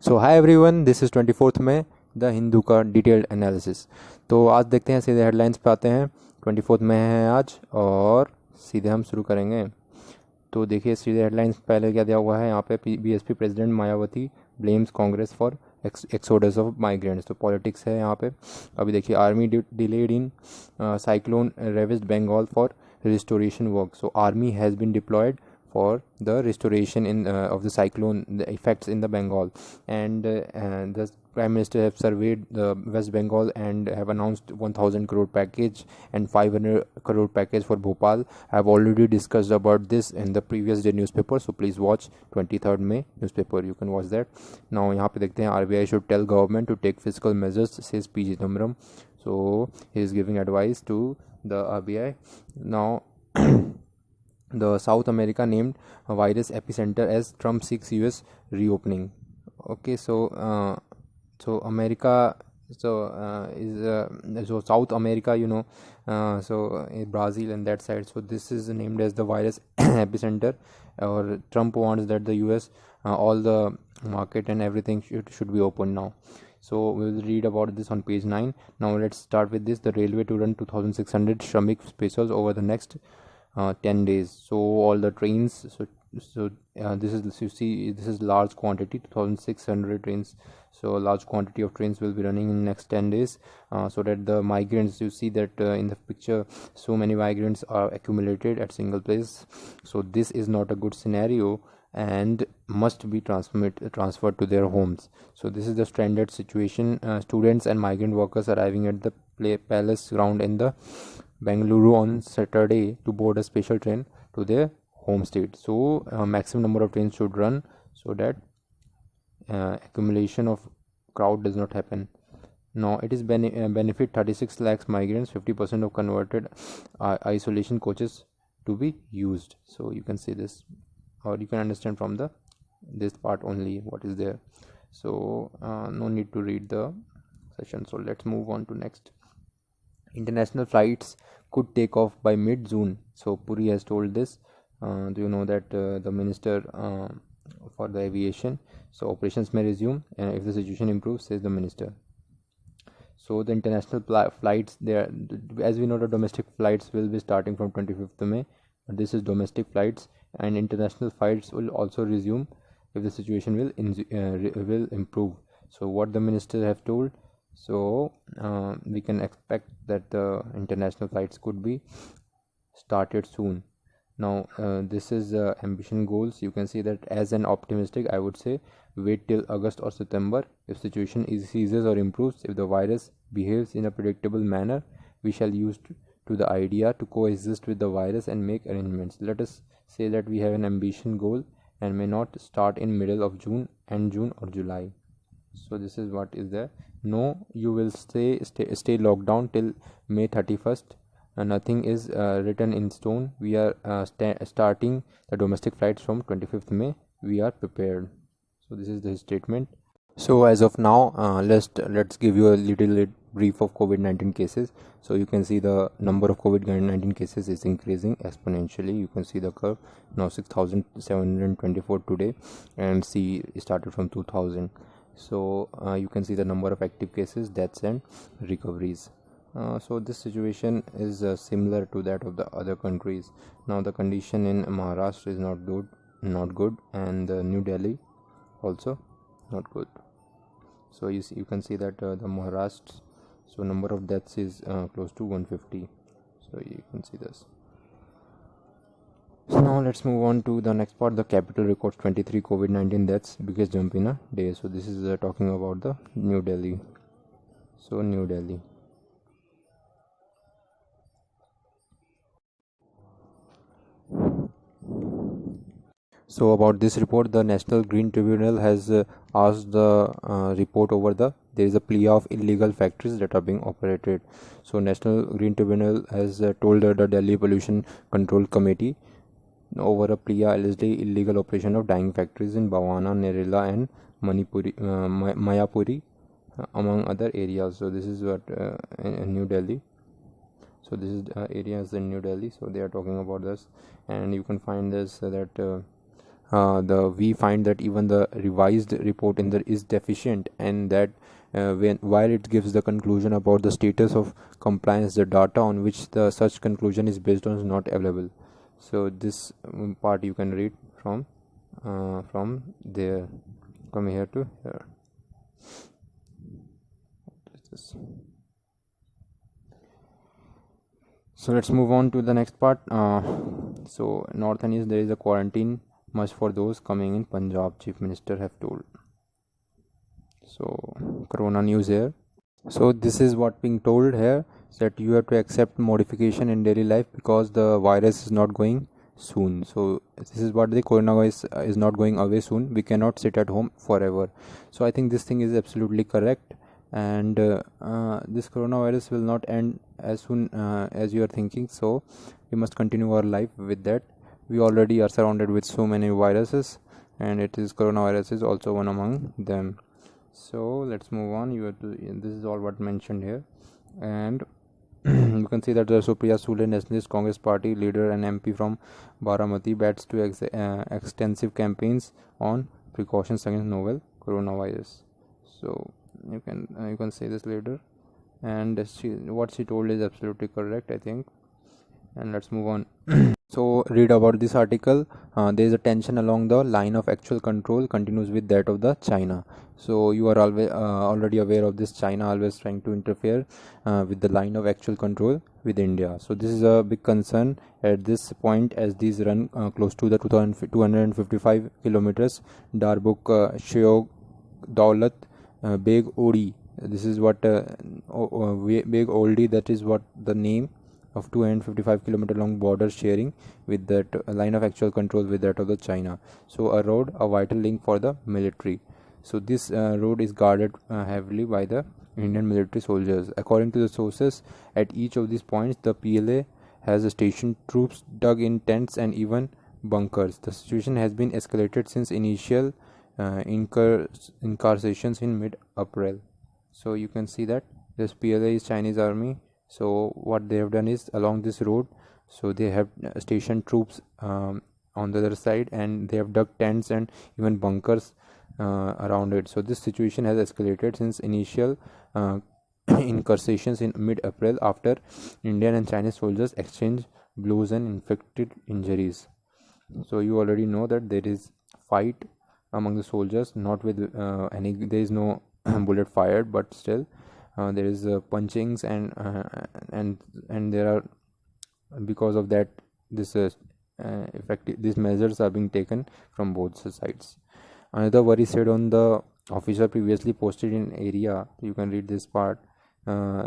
So hi everyone, this is 24 में the Hindu का detailed analysis. तो आज देखते हैं, सीधे हेडलाइंस पे आते हैं। 24 में है आज और सीधे हम शुरू करेंगे। तो देखिए सीधे हेडलाइंस पहले क्या दिया हुआ है यहाँ पे। BSP president Mayawati blames Congress for exodus of migrants. तो पॉलिटिक्स है यहाँ पे। अभी देखिए, army delayed in cyclone ravaged Bengal for restoration work. So army has been deployed for the restoration in of the cyclone, the effects in the Bengal, and the prime minister have surveyed the West Bengal and have announced 1000 crore package and 500 crore package for Bhopal. I have already discussed about this in the previous day newspaper, so please watch 23rd May newspaper, you can watch that. Now यहाँ पे देखते हैं, RBI should tell government to take fiscal measures, says P. Chidambaram. So he is giving advice to the RBI. Now the South America named a virus epicenter as Trump seeks US reopening. Okay, so America, so South America, Brazil and that side. So this is named as the virus epicenter, or Trump wants that the US, all the market and everything should be open now. So we will read about this on page 9. Now let's start with this. The railway to run 2600 Shramik specials over the next 10 days. So all the trains, this is, you see, this is large quantity, 2600 trains. So a large quantity of trains will be running in next 10 days, so that the migrants, you see that in the picture, so many migrants are accumulated at single place. So this is not a good scenario and must be transferred to their homes. So this is the standard situation. Students and migrant workers arriving at the palace ground in the Bengaluru on Saturday to board a special train to their home state. So maximum number of trains should run so that accumulation of crowd does not happen. Now it is benefit 36 lakhs migrants, 50% of converted isolation coaches to be used. So you can see this, or you can understand from the this part only what is there. So no need to read the session. So let's move on to next. International flights could take off by mid-June. So Puri has told this. Do you know that the minister for the aviation? So operations may resume if the situation improves, says the minister. So the international flights there, as we know, the domestic flights will be starting from 25th May. But this is domestic flights, and international flights will also resume if the situation will improve. So what the minister have told, so we can expect that the international flights could be started soon. Now this is ambition goals. You can see that as an optimistic, I would say wait till August or September. If situation eases or improves, if the virus behaves in a predictable manner, we shall use to the idea to coexist with the virus and make arrangements. Let us say that we have an ambition goal and may not start in middle of June or July. So this is what is there. No, you will stay locked down till May 31st. Nothing is written in stone. We are starting the domestic flights from 25th May. We are prepared. So this is the statement. So as of now, let's give you a little brief of COVID-19 cases. So you can see the number of COVID-19 cases is increasing exponentially. You can see the curve now, 6,724 today, and see started from 2000. So you can see the number of active cases, deaths and recoveries. So this situation is similar to that of the other countries. Now the condition in Maharashtra is not good, and New Delhi also not good. So you can see that the Maharashtra, so number of deaths is close to 150. So you can see this. So now let's move on to the next part. The capital records 23 COVID-19 deaths, biggest jump in a day. So this is talking about the New Delhi. So New Delhi. So about this report, the National Green Tribunal has asked the report over there is a plea of illegal factories that are being operated. So National Green Tribunal has told the Delhi Pollution Control Committee over a plea allegedly illegal operation of dyeing factories in Bawana, Nerela and Mayapuri, among other areas. So this is what in New Delhi. So this is areas in New Delhi. So they are talking about this, and you can find this that we find that even the revised report in the is deficient, and that while it gives the conclusion about the status of compliance, the data on which the such conclusion is based on is not available. So this part you can read from there, from here to here. So let's move on to the next part. So north and east, there is a quarantine must for those coming in Punjab, Chief Minister have told. So corona news here. So this is what being told here, that you have to accept modification in daily life because the virus is not going soon. So this is what the coronavirus is not going away soon. We cannot sit at home forever. So I think this thing is absolutely correct, and this coronavirus will not end as soon as you are thinking. So we must continue our life with that. We already are surrounded with so many viruses, and it is coronavirus is also one among them. So let's move on. You have to, this is all what mentioned here, and you can see that the Supriya Sule, Nationalist Congress Party leader and MP from Baramati, bats to extensive campaigns on precautions against novel coronavirus. So you can say this later, and what she told is absolutely correct, I think. And let's move on. So read about this article. There is a tension along the line of actual control continues with that of the China. So you are always already aware of this. China always trying to interfere with the line of actual control with India. So this is a big concern at this point, as these run close to the 255 kilometers. Darbuk, Sheog, Daulat, Beg Odi. This is what Beg Oldie. That is what the name of 255 kilometer long border sharing with that line of actual control with that of the China. So a road, a vital link for the military. So this road is guarded heavily by the Indian military soldiers. According to the sources, at each of these points, the PLA has stationed troops, dug in tents and even bunkers. The situation has been escalated since initial incursions in mid-April. So you can see that this PLA is Chinese army. So what they have done is, along this road, so they have stationed troops on the other side, and they have dug tents and even bunkers around it. So this situation has escalated since initial incursions in mid-April, after Indian and Chinese soldiers exchanged blows and inflicted injuries. So you already know that there is fight among the soldiers, not with there is no bullet fired, but still there is punchings and there are, because of that, this effective, these measures are being taken from both sides. Another worry said on the officer previously posted in area, you can read this part,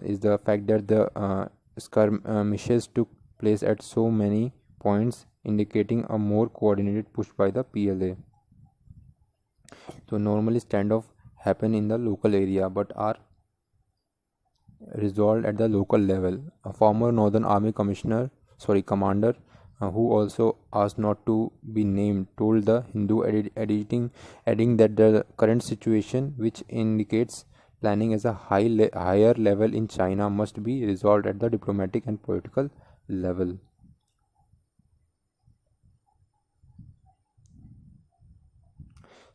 is the fact that the skirmishes took place at so many points, indicating a more coordinated push by the PLA. So normally standoff happen in the local area but are resolved at the local level. A former Northern Army commander, who also asked not to be named, told the Hindu adding that the current situation, which indicates planning as a higher level in China, must be resolved at the diplomatic and political level.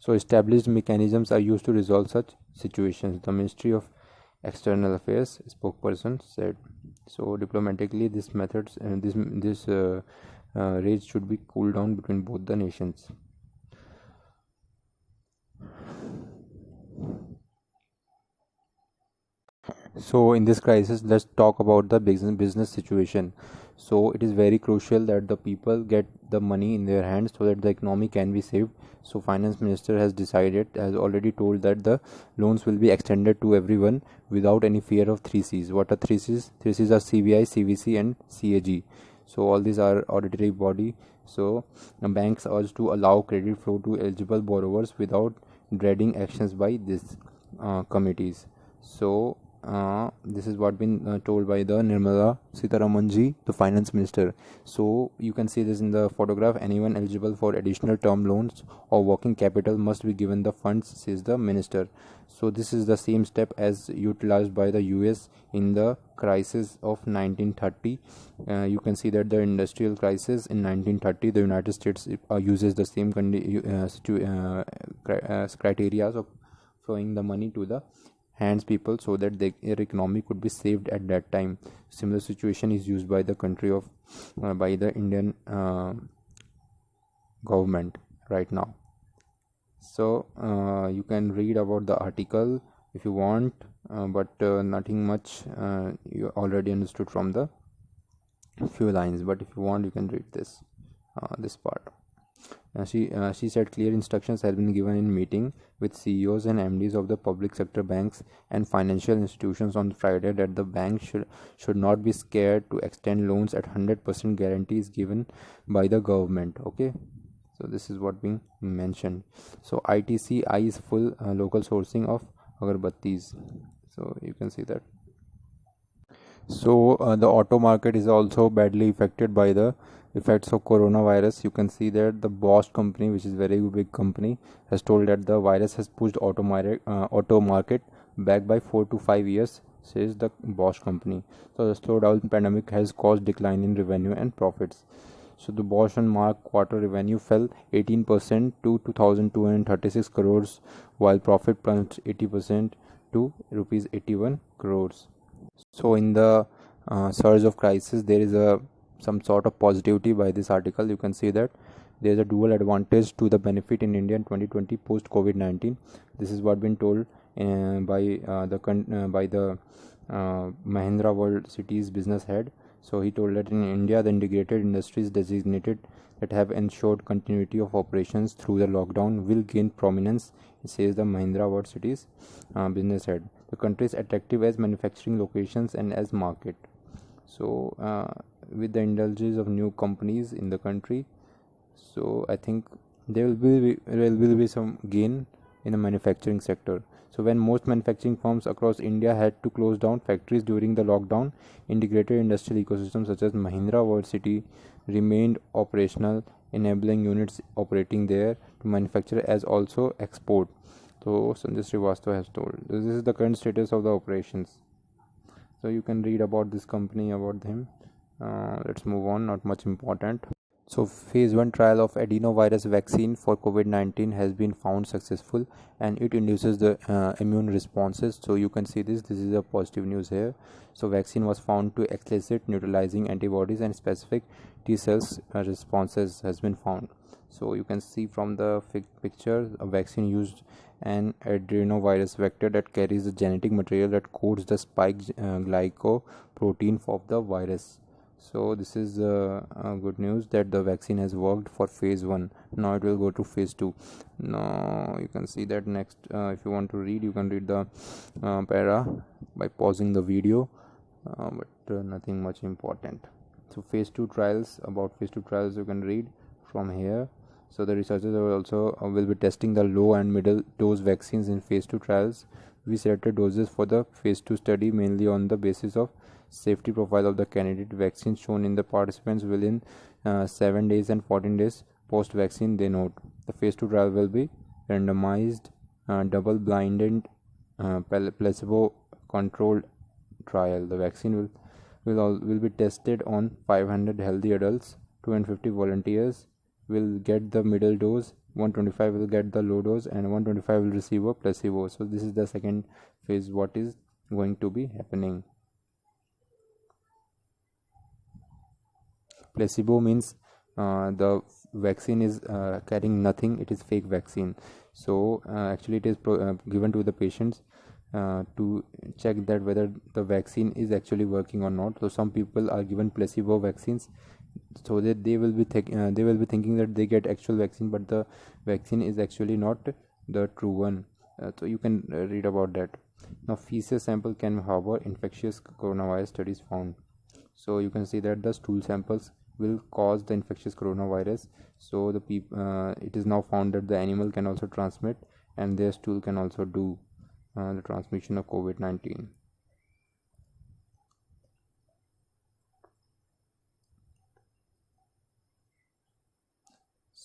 So established mechanisms are used to resolve such situations, the Ministry of External Affairs spokesperson said. So diplomatically, this methods and this rage should be cooled down between both the nations. So in this crisis, let's talk about the business situation. So it is very crucial that the people get the money in their hands so that the economy can be saved. So finance minister has already told that the loans will be extended to everyone without any fear of 3Cs. What are 3Cs? 3Cs are CBI, CVC and CAG. So all these are auditory body. So the banks urge to allow credit flow to eligible borrowers without dreading actions by these committees. So this is what been told by the Nirmala Sitharamanji, the finance minister. So you can see this in the photograph. Anyone eligible for additional term loans or working capital must be given the funds, says the minister. So this is the same step as utilized by the US in the crisis of 1930. You can see that the industrial crisis in 1930, the United States uses the same criteria of throwing the money to the hands people so that their economy could be saved at that time. Similar situation is used by the country of by the Indian government right now. So you can read about the article if you want, but nothing much you already understood from the few lines, but if you want you can read this part. She said clear instructions have been given in meeting with CEOs and MDs of the public sector banks and financial institutions on Friday that the bank should not be scared to extend loans at 100% guarantees given by the government. Okay, so this is what being mentioned. So ITCI is full local sourcing of agarbattis. So you can see that. So the auto market is also badly affected by the effects of coronavirus. You can see that the Bosch company, which is very big company, has told that the virus has pushed auto market back by 4 to 5 years, says the Bosch company. So the slowdown pandemic has caused decline in revenue and profits. So the Bosch and Mark quarter revenue fell 18% to 2,236 crores, while profit plunged 80% to rupees 81 crores. So in the surge of crisis, there is a some sort of positivity by this article. You can see that there is a dual advantage to the benefit in India in 2020 post COVID-19. This is what been told by the Mahindra World Cities business head. So he told that in India, the integrated industries designated that have ensured continuity of operations through the lockdown will gain prominence, says the Mahindra World Cities business head. The country is attractive as manufacturing locations and as market. So with the indulgence of new companies in the country, so I think there will be some gain in the manufacturing sector. So when most manufacturing firms across India had to close down factories during the lockdown, integrated industrial ecosystems such as Mahindra World City remained operational, enabling units operating there to manufacture as also export. So Sanjay Srivastava has told. This is the current status of the operations. So you can read about this company, about him. Let's move on, not much important. So phase 1 trial of adenovirus vaccine for COVID-19 has been found successful and it induces the immune responses. So you can see this is a positive news here. So vaccine was found to elicit neutralizing antibodies and specific T cells responses has been found. So you can see from the picture a vaccine used an adenovirus vector that carries the genetic material that codes the spike glycoprotein of the virus. So this is good news that the vaccine has worked for phase 1. Now it will go to phase 2. Now you can see that next. If you want to read, you can read the para by pausing the video, but nothing much important. So phase 2 trials, about phase 2 trials you can read from here. So the researchers will be testing the low and middle dose vaccines in phase 2 trials. We selected doses for the phase 2 study mainly on the basis of safety profile of the candidate. Vaccines shown in the participants within 7 days and 14 days post vaccine, they note. The phase 2 trial will be randomized, double blinded, placebo controlled trial. The vaccine will be tested on 500 healthy adults. 250 volunteers will get the middle dose, 125 will get the low dose, and 125 will receive a placebo. So this is the second phase what is going to be happening. Placebo means the vaccine is carrying nothing, it is fake vaccine. So actually it is given to the patients to check that whether the vaccine is actually working or not. So some people are given placebo vaccines so that they will be thinking that they get actual vaccine, but the vaccine is actually not the true one. So you can read about that. Now feces sample can harbor infectious coronavirus, studies found. So you can see that the stool samples will cause the infectious coronavirus. So it is now found that the animal can also transmit and their stool can also do the transmission of COVID-19.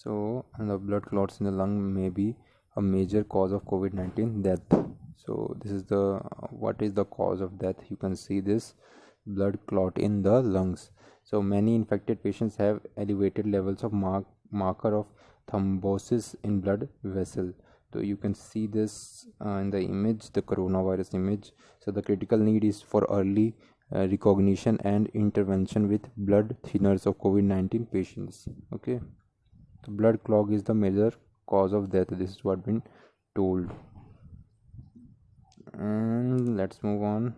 So the blood clots in the lung may be a major cause of COVID-19 death. So this is the what is the cause of death. You can see this blood clot in the lungs. So many infected patients have elevated levels of marker of thrombosis in blood vessel. So you can see this in the image, the coronavirus image. So the critical need is for early recognition and intervention with blood thinners of COVID-19 patients. Okay, the blood clog is the major cause of death. This is what been told. And let's move on.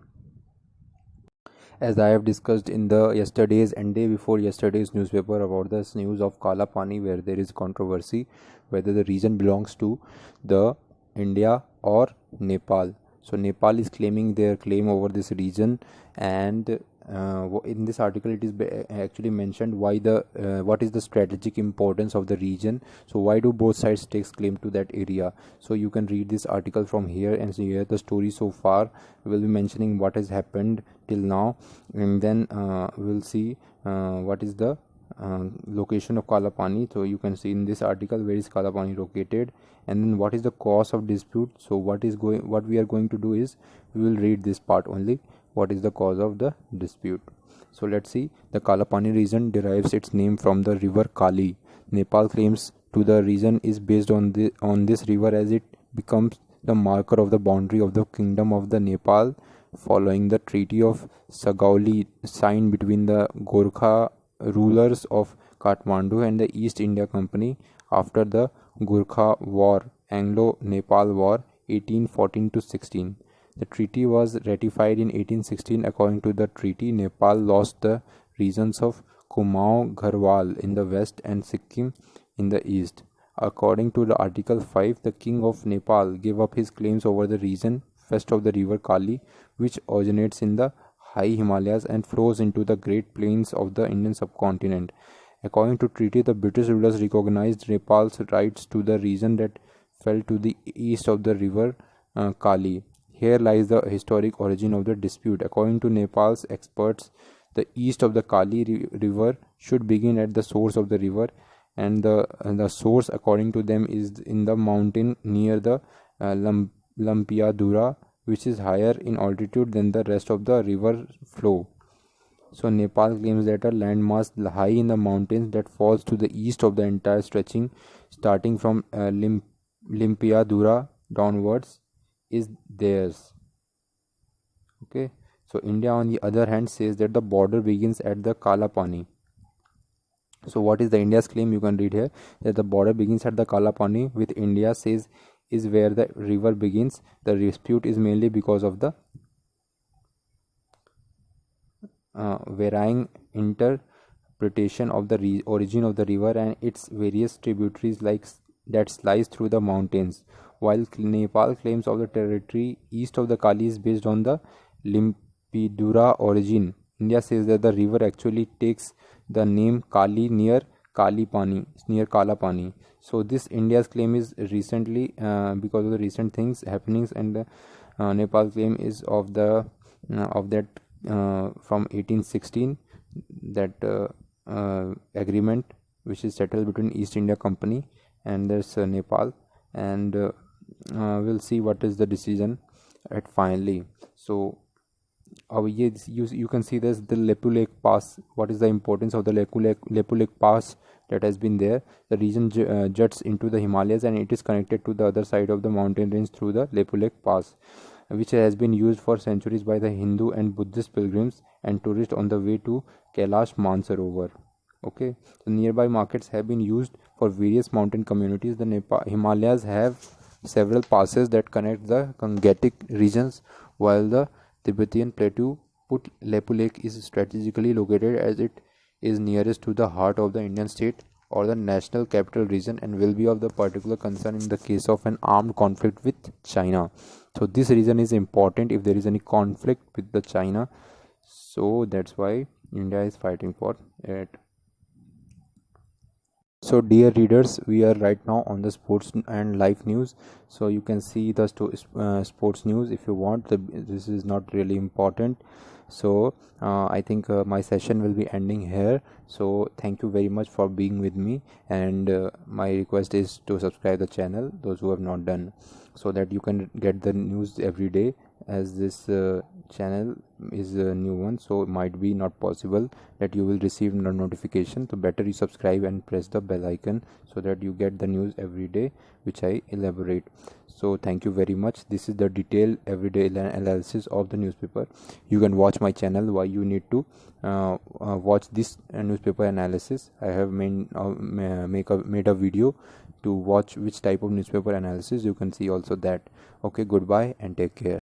As I have discussed in the yesterday's and day before yesterday's newspaper about this news of Kala Pani, where there is controversy whether the region belongs to the India or Nepal. So Nepal is claiming their claim over this region, and in this article it is actually mentioned why the what is the strategic importance of the region. So why do both sides takes claim to that area? So you can read this article from here and see here the story so far. We will be mentioning what has happened till now, and then we'll see what is the location of Kala Pani. So you can see in this article where is Kala Pani located, and then what is the cause of dispute. So what we are going to do is we will read this part only, what is the cause of the dispute. So let's see. The Kala Pani region derives its name from the river Kali. Nepal claims to the region is based on this river, as it becomes the marker of the boundary of the kingdom of the Nepal following the Treaty of Sagauli signed between the Gorkha rulers of Kathmandu and the East India Company after the Gorkha War, Anglo-Nepal War 1814 to 16. The treaty was ratified in 1816. According to the treaty, Nepal lost the regions of Kumaon Garhwal in the west and Sikkim in the east. According to the Article 5, the King of Nepal gave up his claims over the region west of the river Kali, which originates in the high Himalayas and flows into the Great Plains of the Indian subcontinent. According to treaty, the British rulers recognized Nepal's rights to the region that fell to the east of the river Kali. Here lies the historic origin of the dispute. According to Nepal's experts, the east of the Kali river should begin at the source of the river, and the source, according to them, is in the mountain near the Lampiadura, which is higher in altitude than the rest of the river flow. So Nepal claims that a landmass high in the mountains that falls to the east of the entire stretching, starting from Limpiadura downwards, is theirs. Okay, so India on the other hand says that the border begins at the Kala Pani. So what is the India's claim? You can read here that the border begins at the Kala Pani, with India says is where the river begins. The dispute is mainly because of the varying interpretation of the origin of the river and its various tributaries like that slice through the mountains. While Nepal claims of the territory east of the Kali is based on the Limpidura origin, India says that the river actually takes the name Kali near Kala Pani. So this India's claim is recently because of the recent happenings, and Nepal claim is of that from 1816, that agreement which is settled between East India Company and this Nepal, and we'll see what is the decision at finally. So you can see this, the Lepu Lake Pass. What is the importance of the Lepu Lake Pass that has been there? The region juts into the Himalayas, and it is connected to the other side of the mountain range through the Lepu Lake Pass, which has been used for centuries by the Hindu and Buddhist pilgrims and tourists on the way to Kailash Mansarovar. Okay, so nearby markets have been used for various mountain communities. The Himalayas have several passes that connect the Gangetic regions, while the Tibetan plateau Lepu Lake is strategically located as it is nearest to the heart of the Indian state or the national capital region, and will be of the particular concern in the case of an armed conflict with China. So this region is important if there is any conflict with the China. So that's why India is fighting for it. So dear readers, we are right now on the sports and live news, so you can see the sports news if you want. This is not really important. So I think my session will be ending here. So thank you very much for being with me, and my request is to subscribe the channel, those who have not done, so that you can get the news every day, as this channel is a new one, so it might be not possible that you will receive no notification. So better you subscribe and press the bell icon, so that you get the news every day which I elaborate. So thank you very much. This is the detailed everyday analysis of the newspaper. You can watch my channel. Why you need to watch this newspaper analysis? I have made a video to watch which type of newspaper analysis. You can see also that. Okay, goodbye and take care.